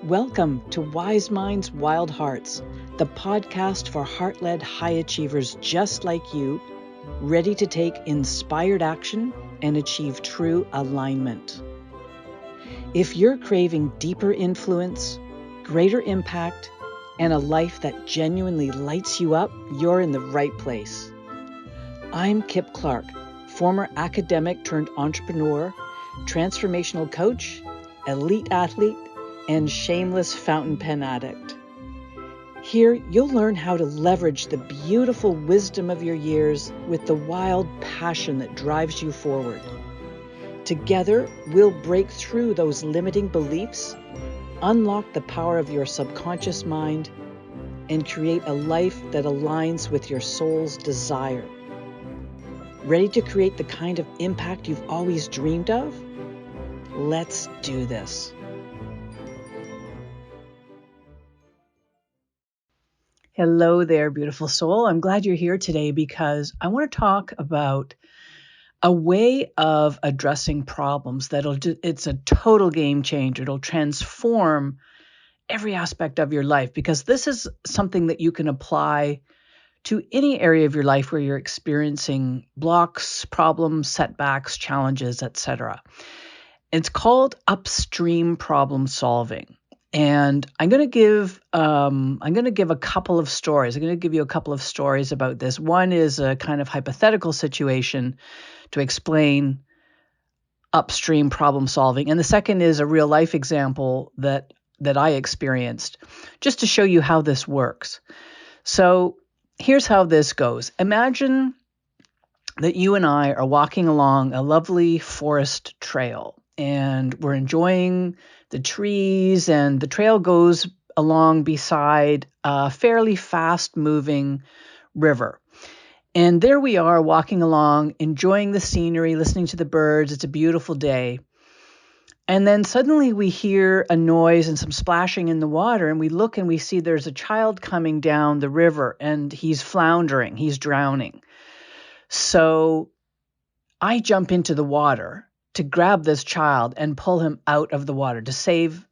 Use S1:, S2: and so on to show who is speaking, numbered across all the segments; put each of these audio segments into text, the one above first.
S1: Welcome to Wise Minds, Wild Hearts, the podcast for heart-led high achievers just like you, ready to take inspired action and achieve true alignment. If you're craving deeper influence, greater impact, and a life that genuinely lights you up, you're in the right place. I'm Kip Clark, former academic turned entrepreneur, transformational coach, elite athlete, and shameless fountain pen addict. Here, you'll learn how to leverage the beautiful wisdom of your years with the wild passion that drives you forward. Together, we'll break through those limiting beliefs, unlock the power of your subconscious mind, and create a life that aligns with your soul's desire. Ready to create the kind of impact you've always dreamed of? Let's do this. Hello there, beautiful soul. I'm glad you're here today because I want to talk about a way of addressing problems it's a total game changer. It'll transform every aspect of your life because this is something that you can apply to any area of your life where you're experiencing blocks, problems, setbacks, challenges, etc. It's called upstream problem solving. And I'm going to give a couple of stories. I'm going to give you a couple of stories about this. One is a kind of hypothetical situation to explain upstream problem solving, and the second is a real life example that I experienced, just to show you how this works. So here's how this goes. Imagine that you and I are walking along a lovely forest trail, and we're enjoying the trees, and the trail goes along beside a fairly fast-moving river. And there we are walking along, enjoying the scenery, listening to the birds. It's a beautiful day. And then suddenly we hear a noise and some splashing in the water, and we look and we see there's a child coming down the river, and he's floundering, he's drowning. So I jump into the water to grab this child and pull him out of the water to save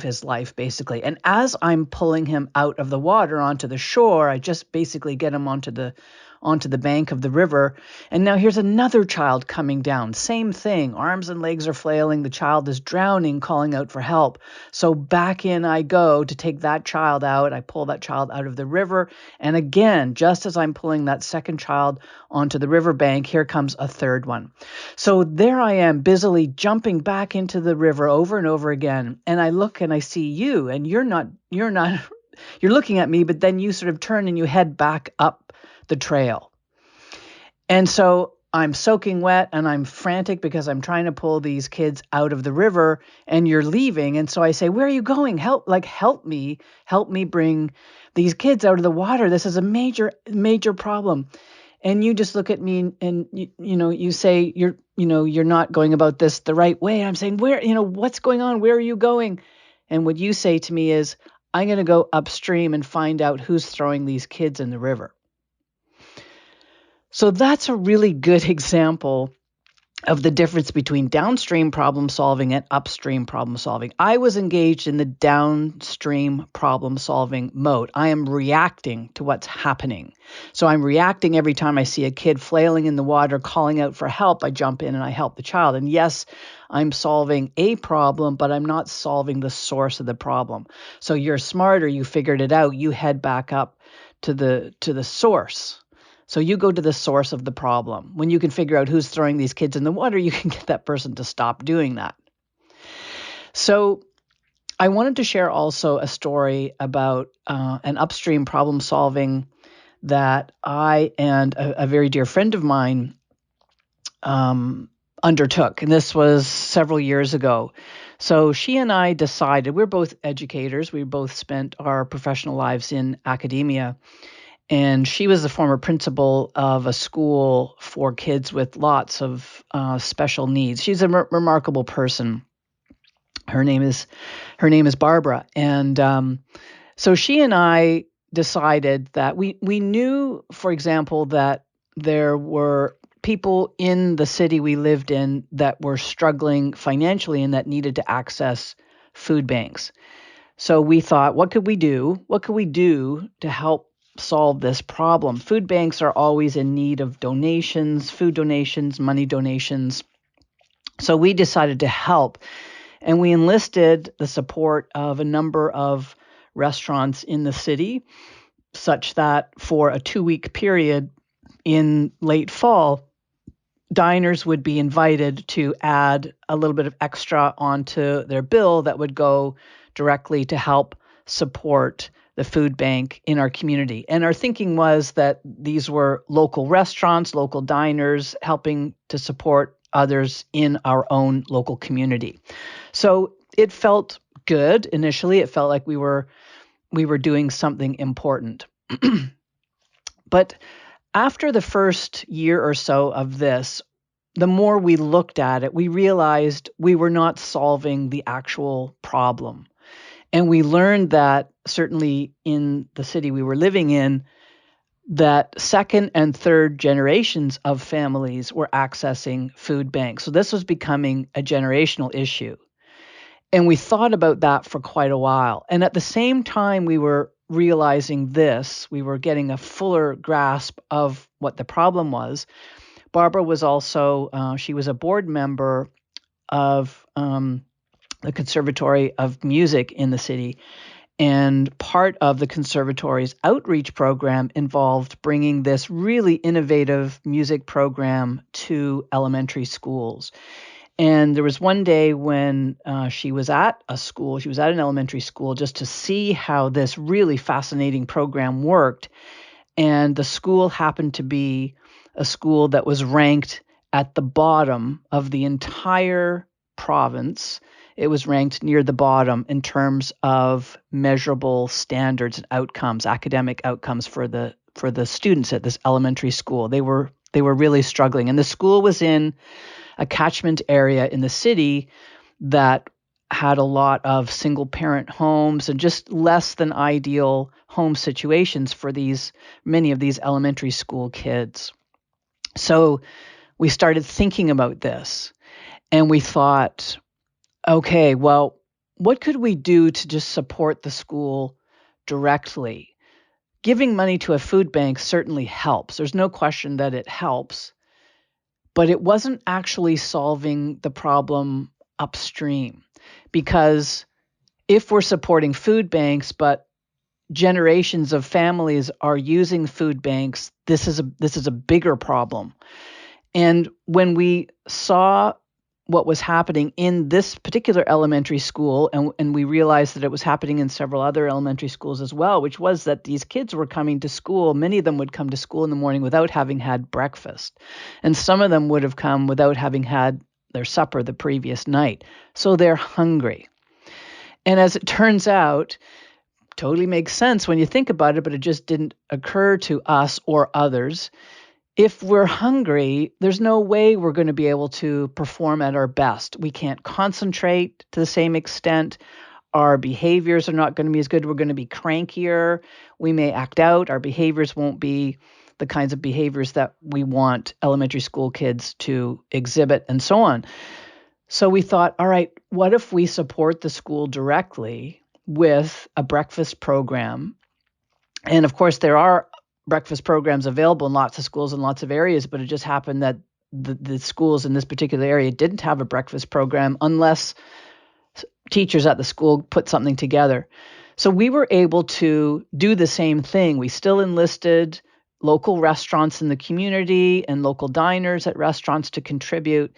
S1: his life, basically. And as I'm pulling him out of the water onto the shore, I just basically get him onto the bank of the river. And now here's another child coming down. Same thing. Arms and legs are flailing. The child is drowning, calling out for help. So back in I go to take that child out. I pull that child out of the river. And again, just as I'm pulling that second child onto the riverbank, here comes a third one. So there I am, busily jumping back into the river over and over again. And I look and I see you, and you're looking at me, but then you sort of turn and you head back up the trail. And so I'm soaking wet and I'm frantic because I'm trying to pull these kids out of the river, and you're leaving. And so I say, "Where are you going? Help me bring these kids out of the water. This is a major, major problem." And you just look at me and you say, you're not going about this the right way. And I'm saying, what's going on? Where are you going? And what you say to me is, "I'm going to go upstream and find out who's throwing these kids in the river." So that's a really good example of the difference between downstream problem solving and upstream problem solving. I was engaged in the downstream problem solving mode. I am reacting to what's happening. So I'm reacting every time I see a kid flailing in the water, calling out for help. I jump in and I help the child. And yes, I'm solving a problem, but I'm not solving the source of the problem. So you're smarter. You figured it out. You head back up to the source. So you go to the source of the problem. When you can figure out who's throwing these kids in the water, you can get that person to stop doing that. So I wanted to share also a story about an upstream problem solving that I and a very dear friend of mine undertook. And this was several years ago. So she and I decided, we're both educators. We both spent our professional lives in academia. And she was the former principal of a school for kids with lots of special needs. She's a remarkable person. Her name is Barbara. And so she and I decided that we knew, for example, that there were people in the city we lived in that were struggling financially and that needed to access food banks. So we thought, what could we do? What could we do to help solve this problem? Food banks are always in need of donations, food donations, money donations. So we decided to help, and we enlisted the support of a number of restaurants in the city, such that for a 2-week period in late fall, diners would be invited to add a little bit of extra onto their bill that would go directly to help support the food bank in our community. And our thinking was that these were local restaurants, local diners helping to support others in our own local community. So it felt good initially. It felt like we were doing something important. But after the first year or so of this, the more we looked at it, we realized we were not solving the actual problem. And we learned that certainly in the city we were living in, that second and third generations of families were accessing food banks. So this was becoming a generational issue. And we thought about that for quite a while. And at the same time we were realizing this, we were getting a fuller grasp of what the problem was. Barbara was also, she was a board member of the Conservatory of Music in the city. And part of the conservatory's outreach program involved bringing this really innovative music program to elementary schools. And there was one day when she was at a school, she was at an elementary school, just to see how this really fascinating program worked. And the school happened to be a school that was ranked at the bottom of the entire province. It was ranked near the bottom in terms of measurable standards and outcomes, academic outcomes for the students at this elementary school. They were really struggling. And the school was in a catchment area in the city that had a lot of single parent homes and just less than ideal home situations for many of these elementary school kids. So we started thinking about this, and we thought, okay, well, what could we do to just support the school directly? Giving money to a food bank certainly helps. There's no question that it helps, but it wasn't actually solving the problem upstream. Because if we're supporting food banks, but generations of families are using food banks, this is a bigger problem. And when we saw what was happening in this particular elementary school, and we realized that it was happening in several other elementary schools as well, which was that these kids were coming to school. Many of them would come to school in the morning without having had breakfast. And some of them would have come without having had their supper the previous night. So they're hungry. And as it turns out, totally makes sense when you think about it, but it just didn't occur to us or others. If we're hungry, there's no way we're going to be able to perform at our best. We can't concentrate to the same extent. Our behaviors are not going to be as good. We're going to be crankier. We may act out. Our behaviors won't be the kinds of behaviors that we want elementary school kids to exhibit, and so on. So we thought, all right, what if we support the school directly with a breakfast program? And of course, there are breakfast programs available in lots of schools in lots of areas, but it just happened that the schools in this particular area didn't have a breakfast program unless teachers at the school put something together. So we were able to do the same thing. We still enlisted local restaurants in the community and local diners at restaurants to contribute.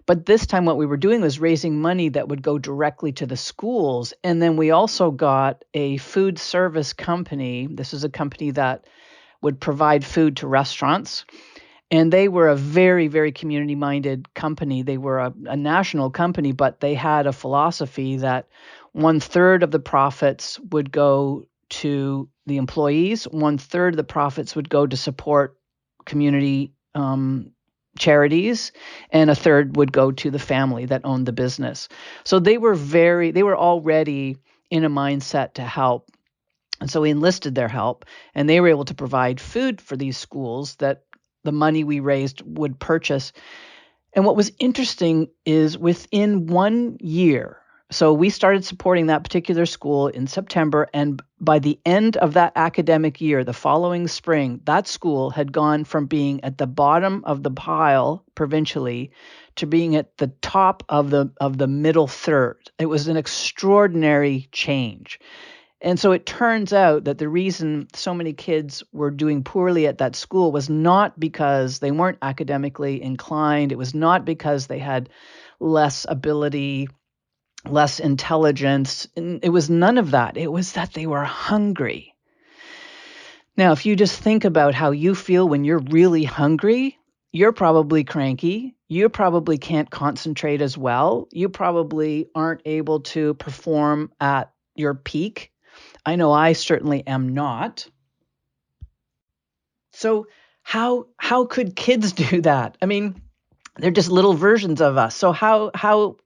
S1: But this time what we were doing was raising money that would go directly to the schools. And then we also got a food service company. This is a company that would provide food to restaurants. And they were a very, very community-minded company. They were a national company, but they had a philosophy that 1/3 of the profits would go to the employees, 1/3 of the profits would go to support community charities, and 1/3 would go to the family that owned the business. So they were already in a mindset to help. And so we enlisted their help, and they were able to provide food for these schools that the money we raised would purchase. And what was interesting is within 1 year, So we started supporting that particular school in September. And by the end of that academic year, the following spring, that school had gone from being at the bottom of the pile provincially to being at the top of the middle third. It was an extraordinary change. And so it turns out that the reason so many kids were doing poorly at that school was not because they weren't academically inclined. It was not because they had less ability, less intelligence. It was none of that. It was that they were hungry. Now, if you just think about how you feel when you're really hungry, you're probably cranky. You probably can't concentrate as well. You probably aren't able to perform at your peak. I know I certainly am not. So how could kids do that? I mean, they're just little versions of us. So how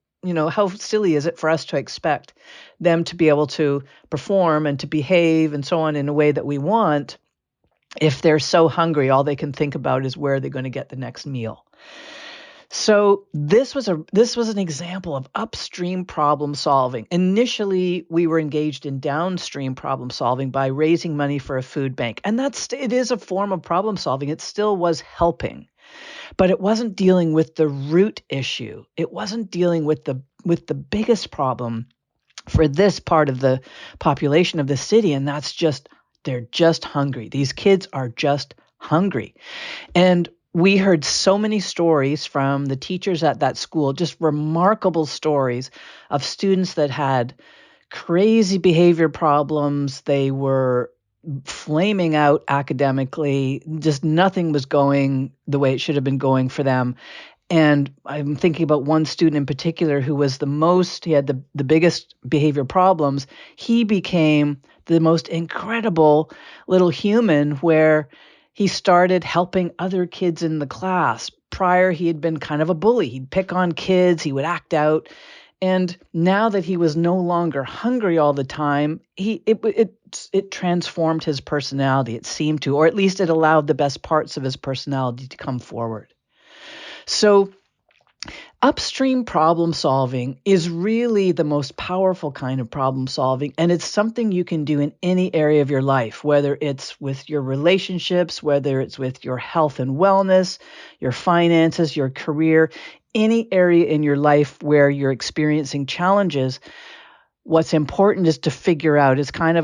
S1: silly is it for us to expect them to be able to perform and to behave and so on in a way that we want if they're so hungry all they can think about is where they're going to get the next meal? So this was an example of upstream problem solving. Initially, we were engaged in downstream problem solving by raising money for a food bank. And it is a form of problem solving. It still was helping. But it wasn't dealing with the root issue. It wasn't dealing with the biggest problem for this part of the population of the city, and that's just they're just hungry. These kids are just hungry. And we heard so many stories from the teachers at that school, just remarkable stories of students that had crazy behavior problems. They were flaming out academically. Just nothing was going the way it should have been going for them. And I'm thinking about one student in particular who was he had the biggest behavior problems. He became the most incredible little human where he started helping other kids in the class. Prior, he had been kind of a bully. He'd pick on kids, he would act out. And now that he was no longer hungry all the time, it transformed his personality, it seemed to, or at least it allowed the best parts of his personality to come forward. So upstream problem solving is really the most powerful kind of problem solving, and it's something you can do in any area of your life, whether it's with your relationships, whether it's with your health and wellness, your finances, your career, any area in your life where you're experiencing challenges. What's important is to figure out, it's sort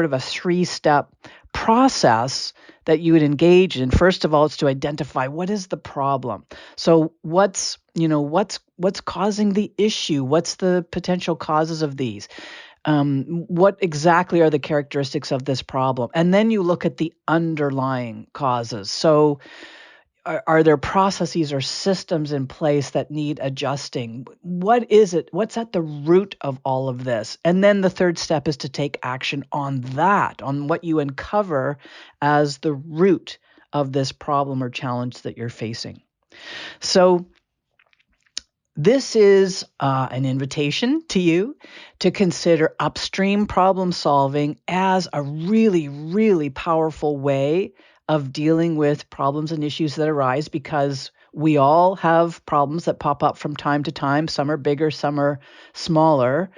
S1: of a 3-step process that you would engage in. First of all, it's to identify what is the problem. So what's causing the issue? What's the potential causes of these? What exactly are the characteristics of this problem? And then you look at the underlying causes. So are there processes or systems in place that need adjusting? What is it? What's at the root of all of this? And then the third step is to take action on that, on what you uncover as the root of this problem or challenge that you're facing. So this is an invitation to you to consider upstream problem solving as a really, really powerful way of dealing with problems and issues that arise, because we all have problems that pop up from time to time. Some are bigger, some are smaller,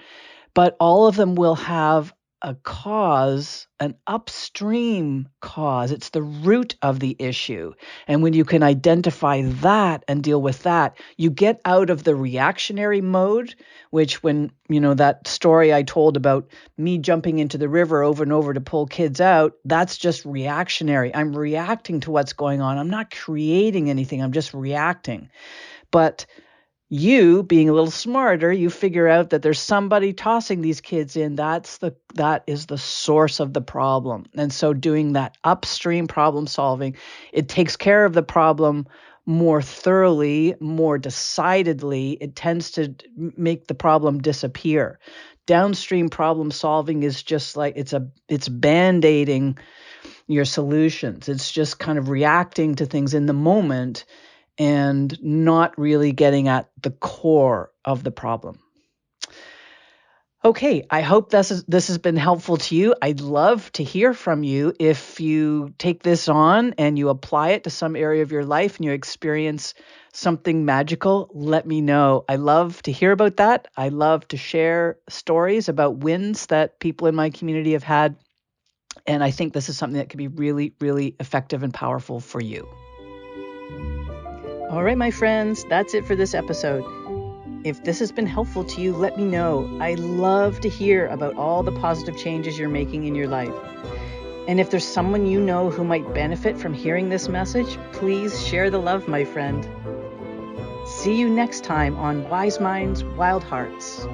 S1: but all of them will have a cause, an upstream cause. It's the root of the issue. And when you can identify that and deal with that, you get out of the reactionary mode, which that story I told about me jumping into the river over and over to pull kids out, that's just reactionary. I'm reacting to what's going on. I'm not creating anything. I'm just reacting. But you, being a little smarter, you figure out that there's somebody tossing these kids in. That is the source of the problem. And so doing that upstream problem solving, it takes care of the problem more thoroughly, more decidedly. It tends to make the problem disappear. Downstream problem solving is just like it's band-aiding your solutions. It's just kind of reacting to things in the moment and not really getting at the core of the problem. Okay, I hope this has been helpful to you. I'd love to hear from you if you take this on and you apply it to some area of your life and you experience something magical. Let me know. I love to hear about that. I love to share stories about wins that people in my community have had. And I think this is something that could be really, really effective and powerful for you. All right, my friends, that's it for this episode. If this has been helpful to you, let me know. I love to hear about all the positive changes you're making in your life. And if there's someone you know who might benefit from hearing this message, please share the love, my friend. See you next time on Wise Minds, Wild Hearts.